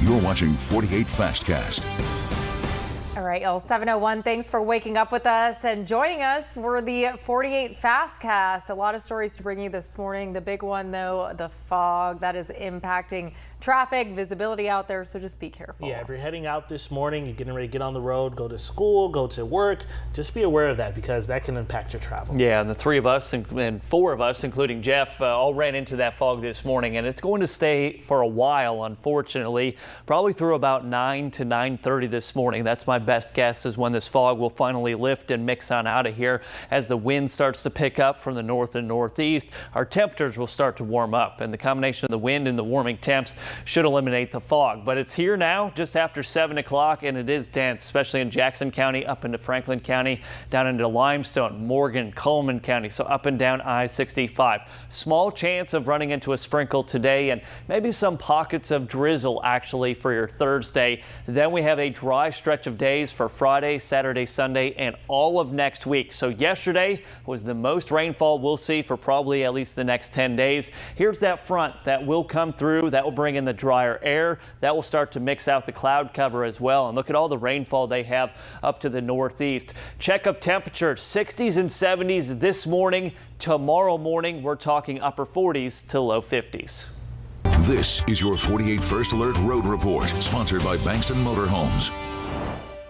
You're watching 48 Fastcast. All right, y'all, 7:01. Thanks for waking up with us and joining us for the 48 Fastcast. A lot of stories to bring you this morning. The big one, though, the fog that is impacting traffic, visibility out there, so just be careful. Yeah, if you're heading out this morning, you're getting ready to get on the road, go to school, go to work, just be aware of that because that can impact your travel. Yeah, and the three of us and four of us, including Jeff, all ran into that fog this morning, and it's going to stay for a while, unfortunately, probably through about 9 to 9:30 this morning. That's my best guess is when this fog will finally lift and mix on out of here. As the wind starts to pick up from the north and northeast, our temperatures will start to warm up, and the combination of the wind and the warming temps should eliminate the fog. But it's here now just after 7 o'clock, and it is dense, especially in Jackson County, up into Franklin County, down into Limestone, Morgan, Coleman County, so up and down I-65. Small chance of running into a sprinkle today and maybe some pockets of drizzle actually for your Thursday. Then we have a dry stretch of days for Friday, Saturday, Sunday, and all of next week. So yesterday was the most rainfall we'll see for probably at least the next 10 days. Here's that front that will come through. That will bring in the drier air. That will start to mix out the cloud cover as well. And look at all the rainfall they have up to the northeast. Check of temperature, 60s and 70s this morning. Tomorrow morning, we're talking upper 40s to low 50s. This is your 48 First Alert Road Report, sponsored by Bankston Motorhomes.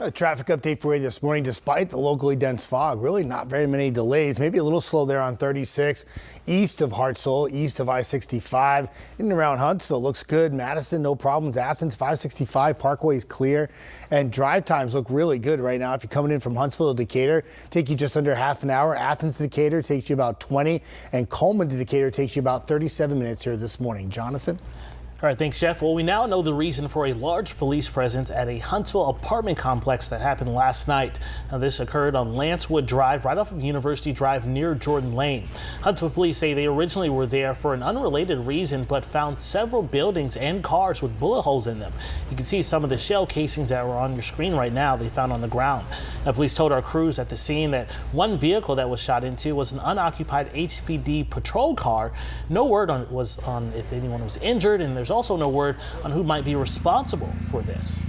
A traffic update for you this morning. Despite the locally dense fog, really not very many delays. Maybe a little slow there on 36 east of Huntsville, east of I-65. In and around Huntsville looks good. Madison, no problems. Athens, 565 Parkway is clear. And drive times look really good right now. If you're coming in from Huntsville to Decatur, take you just under half an hour. Athens to Decatur takes you about 20. And Coleman to Decatur takes you about 37 minutes here this morning. Jonathan? All right, thanks, Jeff. Well, we now know the reason for a large police presence at a Huntsville apartment complex that happened last night. Now, this occurred on Lancewood Drive, right off of University Drive near Jordan Lane. Huntsville police say they originally were there for an unrelated reason, but found several buildings and cars with bullet holes in them. You can see some of the shell casings that were on your screen right now they found on the ground. Now, police told our crews at the scene that one vehicle that was shot into was an unoccupied HPD patrol car. No word was on if anyone was injured, and there's also no word on who might be responsible for this.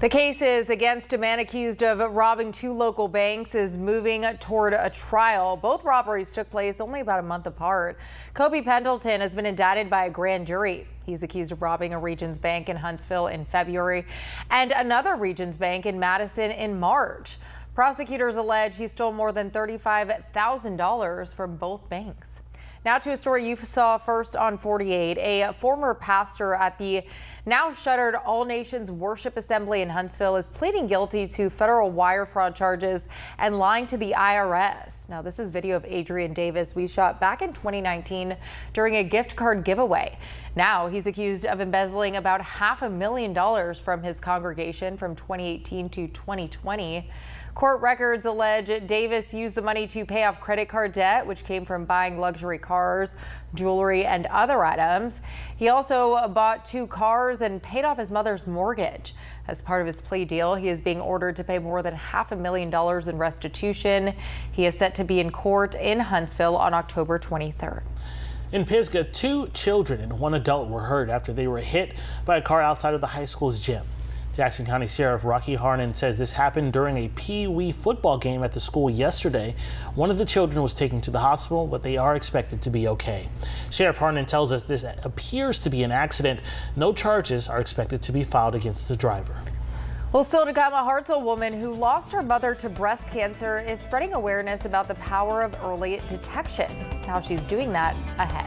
The cases against a man accused of robbing two local banks is moving toward a trial. Both robberies took place only about a month apart. Kobe Pendleton has been indicted by a grand jury. He's accused of robbing a Regions Bank in Huntsville in February and another Regions Bank in Madison in March. Prosecutors allege he stole more than $35,000 from both banks. Now to a story you saw first on 48. A former pastor at the now shuttered All Nations Worship Assembly in Huntsville is pleading guilty to federal wire fraud charges and lying to the IRS. Now, this is video of Adrian Davis we shot back in 2019 during a gift card giveaway. Now he's accused of embezzling about $500,000 from his congregation from 2018 to 2020. Court records allege Davis used the money to pay off credit card debt, which came from buying luxury cars, jewelry, and other items. He also bought 2 cars and paid off his mother's mortgage. As part of his plea deal, he is being ordered to pay more than $500,000 in restitution. He is set to be in court in Huntsville on October 23rd. In Pisgah, 2 children and 1 adult were hurt after they were hit by a car outside of the high school's gym. Jackson County Sheriff Rocky Harnan says this happened during a Pee Wee football game at the school yesterday. One of the children was taken to the hospital, but they are expected to be okay. Sheriff Harnan tells us this appears to be an accident. No charges are expected to be filed against the driver. Well, still to come, a Hartsville woman who lost her mother to breast cancer is spreading awareness about the power of early detection. How she's doing that ahead.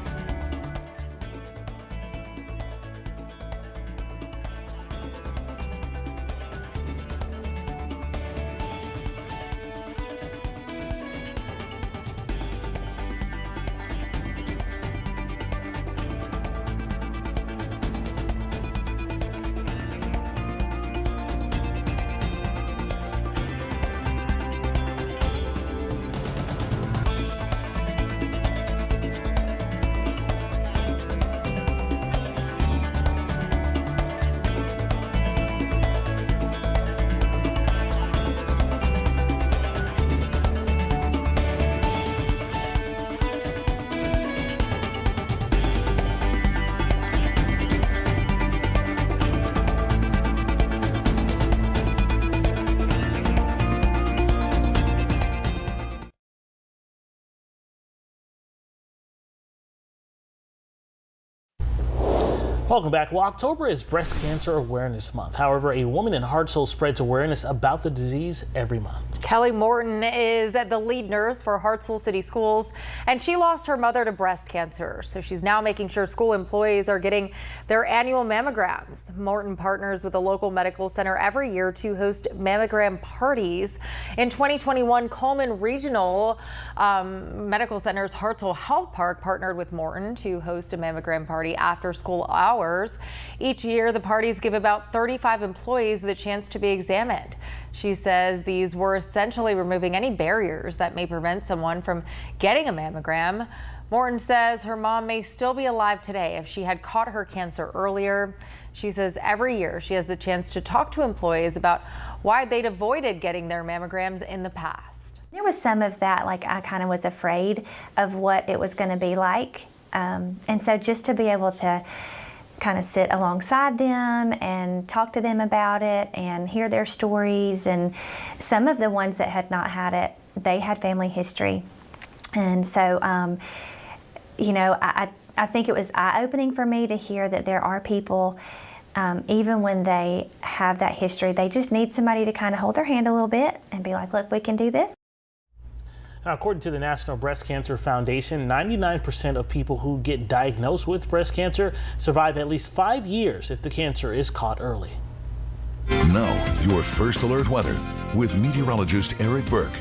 Welcome back. Well, October is Breast Cancer Awareness Month. However, a woman in Hartsville spreads awareness about the disease every month. Kelly Morton is the lead nurse for Hartsville City Schools, and she lost her mother to breast cancer. So she's now making sure school employees are getting their annual mammograms. Morton partners with a local medical center every year to host mammogram parties. In 2021, Coleman Regional Medical Center's Hartsville Health Park partnered with Morton to host a mammogram party after school hours. Each year, the parties give about 35 employees the chance to be examined. She says these were essentially removing any barriers that may prevent someone from getting a mammogram. Morton says her mom may still be alive today if she had caught her cancer earlier. She says every year she has the chance to talk to employees about why they'd avoided getting their mammograms in the past. There was some of that, like I kind of was afraid of what it was going to be like. And so just to be able to kind of sit alongside them and talk to them about it and hear their stories, and some of the ones that had not had it, they had family history. And so, you know, I think it was eye-opening for me to hear that there are people, even when they have that history, they just need somebody to kind of hold their hand a little bit and be like, look, we can do this. Now, according to the National Breast Cancer Foundation, 99% of people who get diagnosed with breast cancer survive at least 5 years if the cancer is caught early. Now, your first alert weather with meteorologist Eric Burke.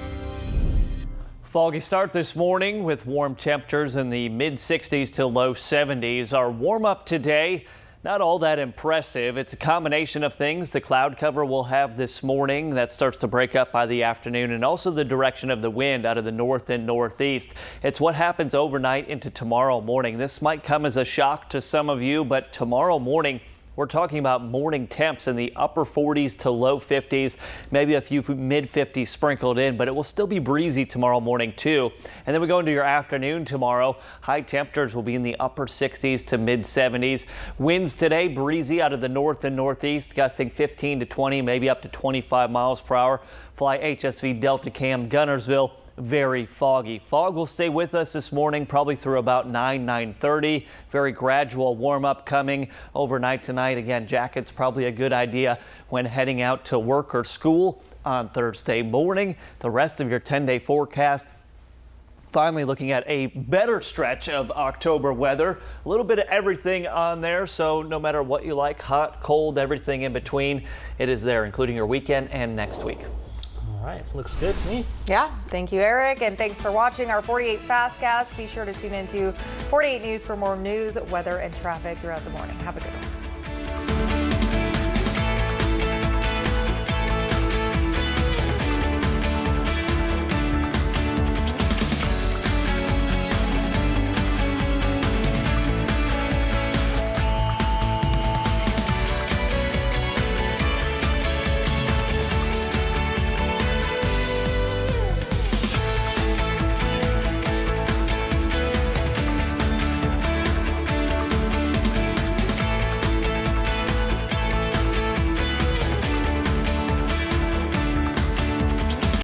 Foggy start this morning with warm temperatures in the mid 60s to low 70s. Our warm up today, not all that impressive. It's a combination of things. The cloud cover we'll have this morning that starts to break up by the afternoon, and also the direction of the wind out of the north and northeast. It's what happens overnight into tomorrow morning. This might come as a shock to some of you, but tomorrow morning we're talking about morning temps in the upper 40s to low 50s, maybe a few mid 50s sprinkled in, but it will still be breezy tomorrow morning too. And then we go into your afternoon tomorrow. High temperatures will be in the upper 60s to mid 70s. Winds today breezy out of the north and northeast, gusting 15 to 20, maybe up to 25 miles per hour. Fly HSV Delta Cam Gunnersville. Very foggy. Fog will stay with us this morning, probably through about 9:30. Very gradual warm up coming overnight tonight. Again, jackets probably a good idea when heading out to work or school on Thursday morning. The rest of your 10-day forecast. Finally, looking at a better stretch of October weather. A little bit of everything on there, so no matter what you like, hot, cold, everything in between, it is there, including your weekend and next week. All right, looks good to me. Yeah, thank you, Eric, and thanks for watching our 48 Fastcast. Be sure to tune into 48 News for more news, weather, and traffic throughout the morning. Have a good one.